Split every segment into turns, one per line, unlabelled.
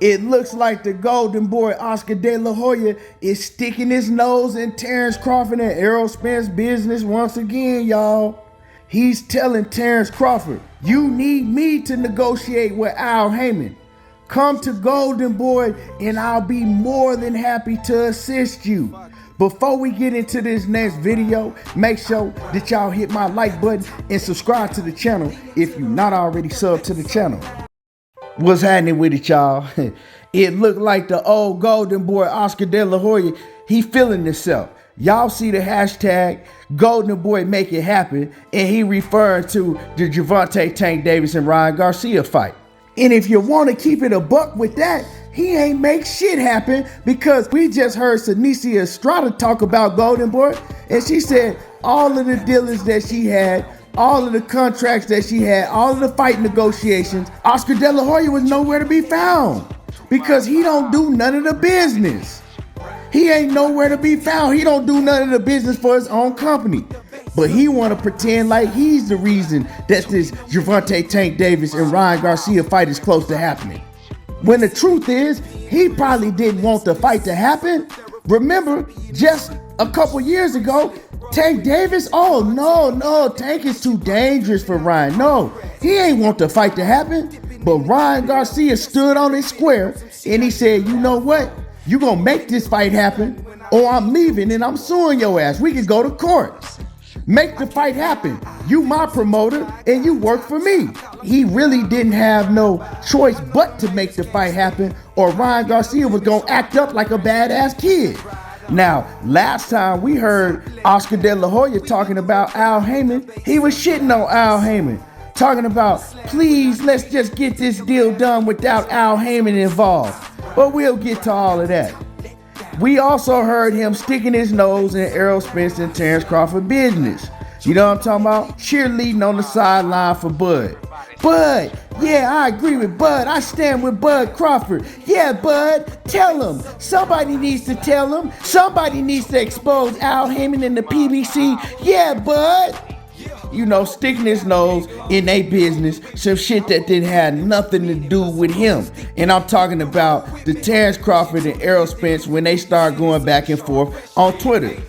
It looks like the golden boy Oscar De La Hoya is sticking his nose in Terence Crawford and Errol Spence business once again, y'all. He's telling Terence Crawford, you need me to negotiate with Al Heyman. Come to Golden Boy and I'll be more than happy to assist you. Before we get into this next video, make sure that y'all hit my like button and subscribe to the channel if you're not already subbed to the channel. What's happening with it, y'all? It looked like the old golden boy Oscar De La Hoya, he feeling himself. Y'all see the hashtag Golden Boy Make It Happen, and he referring to the Gervonta Tank Davis and Ryan Garcia fight. And if you want to keep it a buck with that, he ain't make shit happen, because we just heard Sanicia Estrada talk about Golden Boy, and she said all of the dealings that she had, all of the contracts that she had, all of the fight negotiations, Oscar De La Hoya was nowhere to be found because he don't do none of the business. He ain't nowhere to be found. He don't do none of the business for his own company. But he want to pretend like he's the reason that this Gervonta Tank Davis and Ryan Garcia fight is close to happening. When the truth is, he probably didn't want the fight to happen. Remember, just a couple years ago, Tank Davis, oh no, Tank is too dangerous for Ryan. No, he ain't want the fight to happen. But Ryan Garcia stood on his square and he said, you know what? You gonna make this fight happen or I'm leaving and I'm suing your ass. We can go to court. Make the fight happen. You my promoter and you work for me. He really didn't have no choice but to make the fight happen, or Ryan Garcia was gonna act up like a badass kid. Now, last time we heard Oscar De La Hoya talking about Al Heyman, he was shitting on Al Heyman, talking about, please, let's just get this deal done without Al Heyman involved. But we'll get to all of that. We also heard him sticking his nose in Errol Spence and Terence Crawford business. You know what I'm talking about? Cheerleading on the sideline for Bud. Bud, yeah, I agree with Bud. I stand with Bud Crawford. Yeah, Bud, tell him. Somebody needs to tell him. Somebody needs to expose Al Heyman and the PBC. Yeah, Bud. You know, sticking his nose in their business, some shit that didn't have nothing to do with him. And I'm talking about the Terence Crawford and Errol Spence when they start going back and forth on Twitter.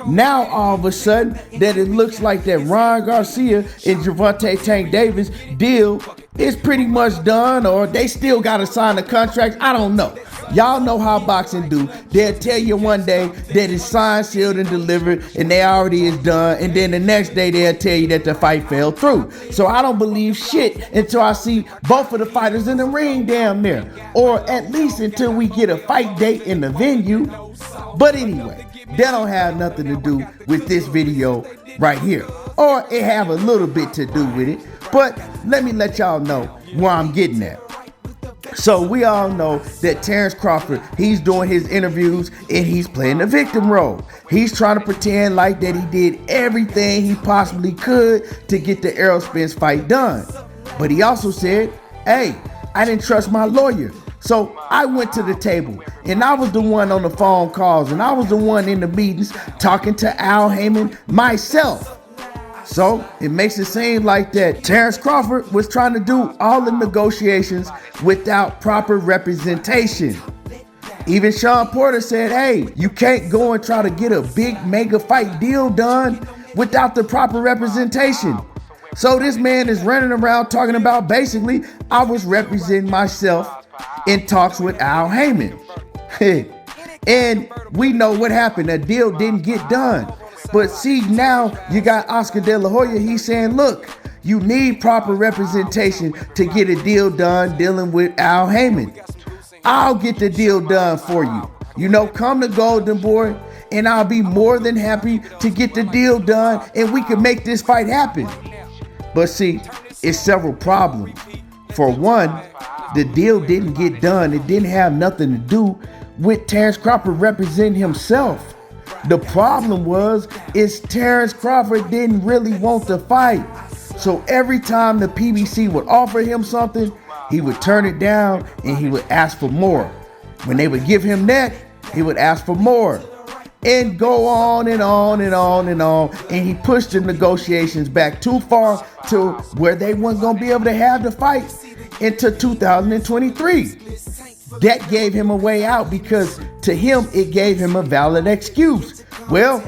Now, all of a sudden, that it looks like that Ryan Garcia and Gervonta Tank Davis deal is pretty much done, or they still got to sign the contract. I don't know. Y'all know how boxing do. They'll tell you one day that it's signed, sealed, and delivered, and they already is done, and then the next day they'll tell you that the fight fell through. So I don't believe shit until I see both of the fighters in the ring damn near, or at least until we get a fight date in the venue. But anyway, that don't have nothing to do with this video right here, or it have a little bit to do with it, but let me let y'all know where I'm getting at. So we all know that Terence Crawford, he's doing his interviews and he's playing the victim role. He's trying to pretend like that he did everything he possibly could to get the Errol Spence fight done. But he also said, hey, I didn't trust my lawyer. So I went to the table and I was the one on the phone calls and I was the one in the meetings talking to Al Heyman myself. So it makes it seem like that Terence Crawford was trying to do all the negotiations without proper representation. Even Sean Porter said, hey, you can't go and try to get a big mega fight deal done without the proper representation. So this man is running around talking about, basically, I was representing myself in talks with Al Heyman. And we know what happened. The deal didn't get done. But see, now you got Oscar De La Hoya. He's saying, look, you need proper representation to get a deal done dealing with Al Heyman. I'll get the deal done for you. You know, come to Golden Boy and I'll be more than happy to get the deal done and we can make this fight happen. But see, it's several problems. For one, the deal didn't get done. It didn't have nothing to do with Terence Crawford representing himself. The problem is Terence Crawford didn't really want to fight. So every time the PBC would offer him something, he would turn it down and he would ask for more. When they would give him that, he would ask for more. And go on and on and on and on. And he pushed the negotiations back too far to where they weren't going to be able to have the fight into 2023. That gave him a way out because to him, it gave him a valid excuse. Well,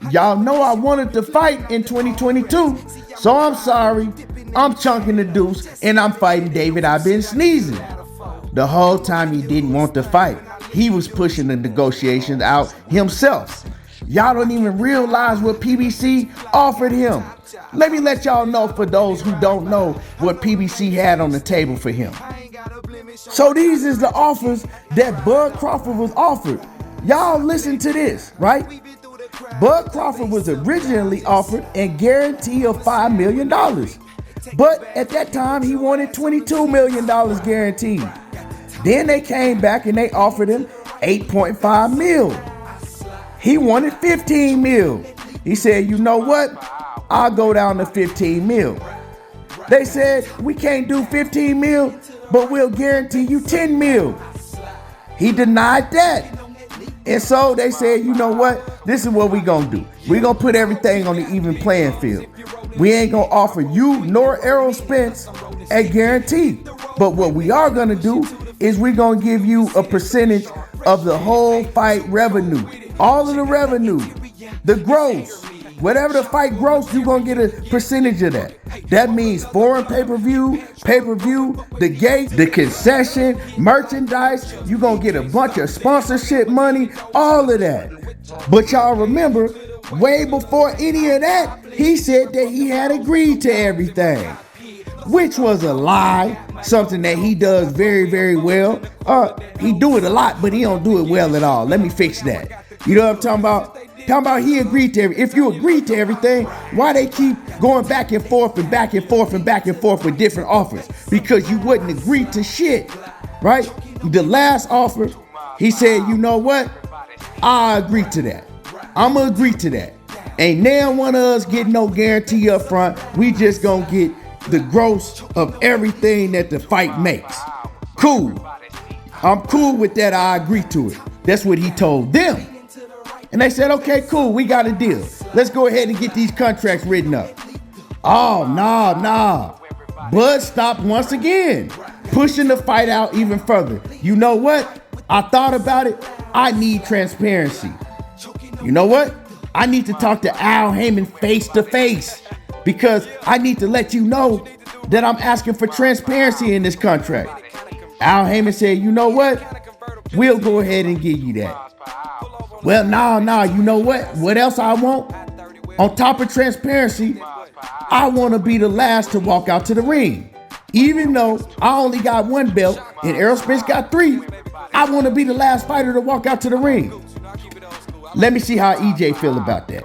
y'all know I wanted to fight in 2022, so I'm sorry. I'm chunking the deuce and I'm fighting David. I've been sneezing. The whole time he didn't want to fight. He was pushing the negotiations out himself. Y'all don't even realize what PBC offered him. Let me let y'all know, for those who don't know, what PBC had on the table for him. So these is the offers that Bud Crawford was offered. Y'all listen to this, right? Bud Crawford was originally offered a guarantee of $5 million. But at that time, he wanted $22 million guaranteed. Then they came back and they offered him $8.5 million. He wanted $15 million. He said, you know what? I'll go down to $15 million. They said, we can't do $15 million, but we'll guarantee you $10 million. He denied that. And so they said, you know what? This is what we're going to do. We're going to put everything on the even playing field. We ain't going to offer you nor Errol Spence a guarantee. But what we are going to do is we're going to give you a percentage of the whole fight revenue. All of the revenue, the gross, whatever the fight gross, you're going to get a percentage of that. That means foreign pay-per-view, the gate, the concession, merchandise. You're going to get a bunch of sponsorship money, all of that. But y'all remember, way before any of that, he said that he had agreed to everything, which was a lie, something that he does very, very well. He do it a lot, but he don't do it well at all. Let me fix that. You know what I'm talking about? Talking about he agreed to everything. If you agreed to everything, why they keep going back and forth and back and forth and back and forth with different offers? Because you wouldn't agree to shit, right? The last offer, he said, you know what? I agree to that. I'm gonna agree to that. Ain't now one of us get no guarantee up front. We just gonna get the gross of everything that the fight makes. Cool. I'm cool with that. I agree to it. That's what he told them. And they said, okay, cool, we got a deal. Let's go ahead and get these contracts written up. Oh, nah. Bud stopped once again, pushing the fight out even further. You know what? I thought about it. I need transparency. You know what? I need to talk to Al Haymon face to face, because I need to let you know that I'm asking for transparency in this contract. Al Haymon said, you know what? We'll go ahead and give you that. Well, nah, you know what? What else I want? On top of transparency, I want to be the last to walk out to the ring. Even though I only got one belt and Errol Spence got 3, I want to be the last fighter to walk out to the ring. Let me see how EJ feel about that.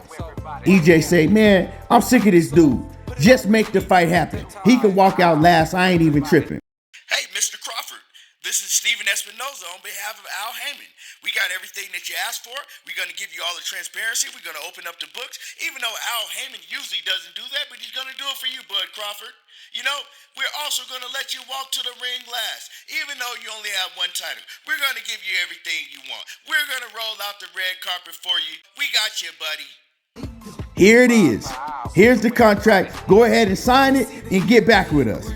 EJ say, man, I'm sick of this dude. Just make the fight happen. He can walk out last. I ain't even tripping.
Hey, Mr. Crawford, this is Steven Espinoza on behalf of Al Haymon. We got everything that you asked for. We're going to give you all the transparency. We're going to open up the books, even though Al Haymon usually doesn't do that, but he's going to do it for you, Bud Crawford. You know, we're also going to let you walk to the ring last, even though you only have one title. We're going to give you everything you want. We're going to roll out the red carpet for you. We got you, buddy.
Here it is. Here's the contract. Go ahead and sign it and get back with us.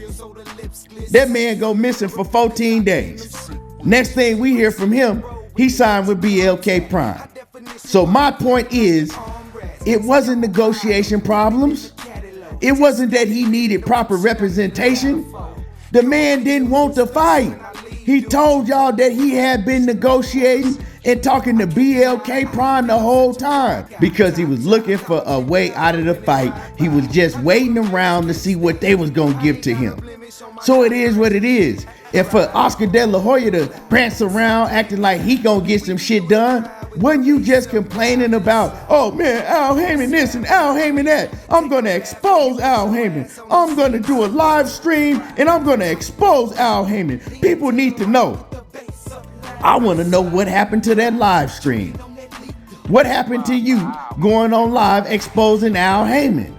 That man go missing for 14 days. Next thing we hear from him, he signed with BLK Prime. So my point is, it wasn't negotiation problems. It wasn't that he needed proper representation. The man didn't want to fight. He told y'all that he had been negotiating and talking to BLK Prime the whole time because he was looking for a way out of the fight. He was just waiting around to see what they was gonna give to him. So it is what it is. And for Oscar De La Hoya to prance around acting like he gonna get some shit done, wasn't you just complaining about, oh man, Al Haymon this and Al Haymon that? I'm gonna expose Al Haymon. I'm gonna do a live stream and I'm gonna expose Al Haymon. People need to know. I wanna know what happened to that live stream. What happened to you going on live exposing Al Haymon?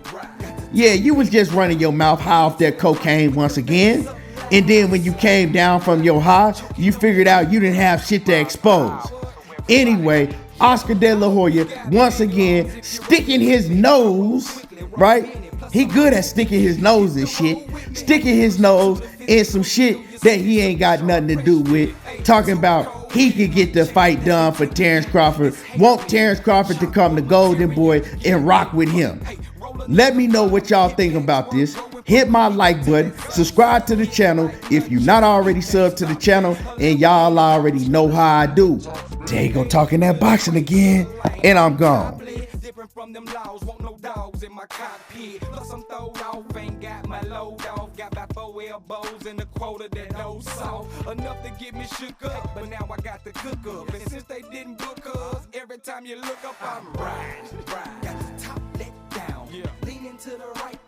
Yeah, you was just running your mouth high off that cocaine once again. And then when you came down from your high, you figured out you didn't have shit to expose. Anyway, Oscar De La Hoya, once again, sticking his nose, right? He good at sticking his nose in shit. Sticking his nose in some shit that he ain't got nothing to do with. talking about he could get the fight done for Terence Crawford. Want Terence Crawford to come to Golden Boy and rock with him. Let me know what y'all think about this. Hit my like button, subscribe to the channel if you're not already subbed to the channel, and y'all already know how I do. There you go, talking that boxing again, and I'm gone.
Different from them laws, won't no dogs in my cockpit. Plus I'm throwed off, ain't got my load off. Got about 4 elbows and a quota that no soft. Enough to get me shook up, but now I got the cook up. And since they didn't book us, every time you look up, I'm riding. Got the top let down, leaning to the right.